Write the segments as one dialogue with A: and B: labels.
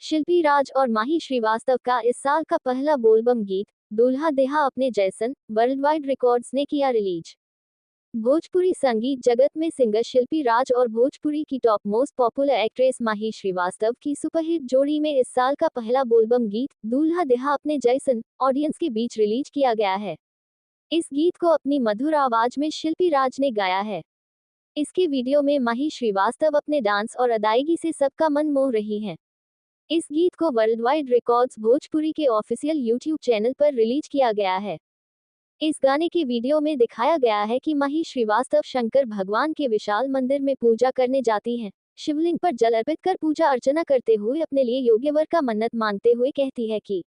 A: शिल्पी राज और माही श्रीवास्तव का इस साल का पहला बोलबम गीत दूल्हा देहा अपने जैसन वर्ल्ड वाइड रिकॉर्ड्स ने किया रिलीज। भोजपुरी संगीत जगत में सिंगर शिल्पी राज और भोजपुरी की टॉप मोस्ट पॉपुलर एक्ट्रेस माही श्रीवास्तव की सुपरहिट जोड़ी में इस साल का पहला बोलबम गीत दूल्हा देहा अपने जैसन ऑडियंस के बीच रिलीज किया गया है। इस गीत को अपनी मधुर आवाज में शिल्पी राज ने गाया है। इसके वीडियो में माही श्रीवास्तव अपने डांस और अदायगी से सबका मन मोह रही हैं। इस गीत को वर्ल्ड वाइड रिकॉर्ड्स भोजपुरी के ऑफिशियल यूट्यूब चैनल पर रिलीज किया गया है। इस गाने के वीडियो में दिखाया गया है कि माही श्रीवास्तव शंकर भगवान के विशाल मंदिर में पूजा करने जाती हैं। शिवलिंग पर जल अर्पित कर पूजा अर्चना करते हुए अपने लिए योग्य वर का मन्नत मांगते हुए कहती है कि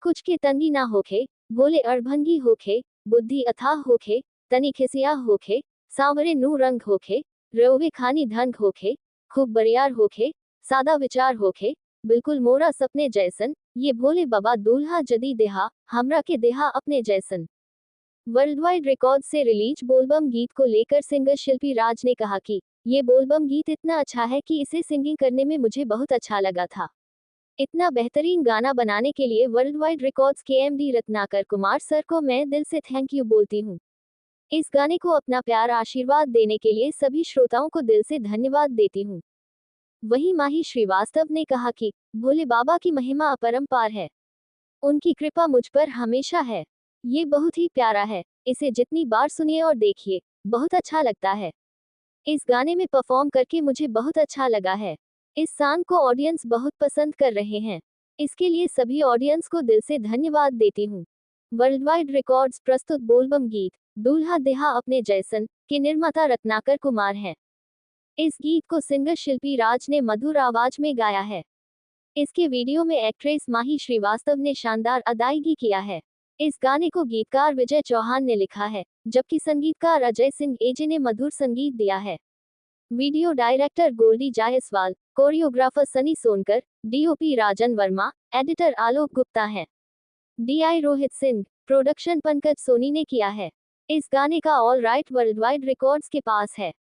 A: कुछ के तंगी ना होखे, भोले अड़भंगी होखे, बुद्धि अथाह होखे, तनी खिसिया होखे, सांवरे नू रंग होखे, रोवे खानी धन होखे, खूब बरियार होखे, सादा विचार होखे, बिल्कुल मोरा सपने जैसन, ये भोले बाबा दूल्हा जदी देहा हमरा के देहा अपने जैसन। वर्ल्ड वाइड रिकॉर्ड से रिलीज बोलबम गीत को लेकर सिंगर शिल्पी राज ने कहा कि ये बोलबम गीत इतना अच्छा है कि इसे सिंगिंग करने में मुझे बहुत अच्छा लगा था। इतना बेहतरीन गाना बनाने के लिए वर्ल्ड वाइड रिकॉर्ड्स के एमडी रत्नाकर कुमार सर को मैं दिल से थैंक यू बोलती हूँ। इस गाने को अपना प्यार आशीर्वाद देने के लिए सभी श्रोताओं को दिल से धन्यवाद देती हूँ। वहीं माही श्रीवास्तव ने कहा कि भोले बाबा की महिमा अपरंपार है, उनकी कृपा मुझ पर हमेशा है। ये बहुत ही प्यारा है, इसे जितनी बार सुनिए और देखिए बहुत अच्छा लगता है। इस गाने में परफॉर्म करके मुझे बहुत अच्छा लगा है। इस सॉन्ग को ऑडियंस बहुत पसंद कर रहे हैं, इसके लिए सभी ऑडियंस को दिल से धन्यवाद देती हूँ। वर्ल्ड वाइड रिकॉर्ड्स प्रस्तुत बोलबम गीत दूल्हा देहा अपने जैसन के निर्माता रत्नाकर कुमार हैं। इस गीत को सिंगर शिल्पी राज ने मधुर आवाज में गाया है। इसके वीडियो में एक्ट्रेस माही श्रीवास्तव ने शानदार अदायगी किया है। इस गाने को गीतकार विजय चौहान ने लिखा है, जबकि संगीतकार अजय सिंह एजे ने मधुर संगीत दिया है। Video director Goldy Jaiswal, choreographer Sunny Sonkar, DOP Rajan Verma, editor Alok Gupta हैं। डीआई रोहित सिंह, प्रोडक्शन पंकज सोनी ने किया है। इस गाने का All Right World Wide Records के पास है।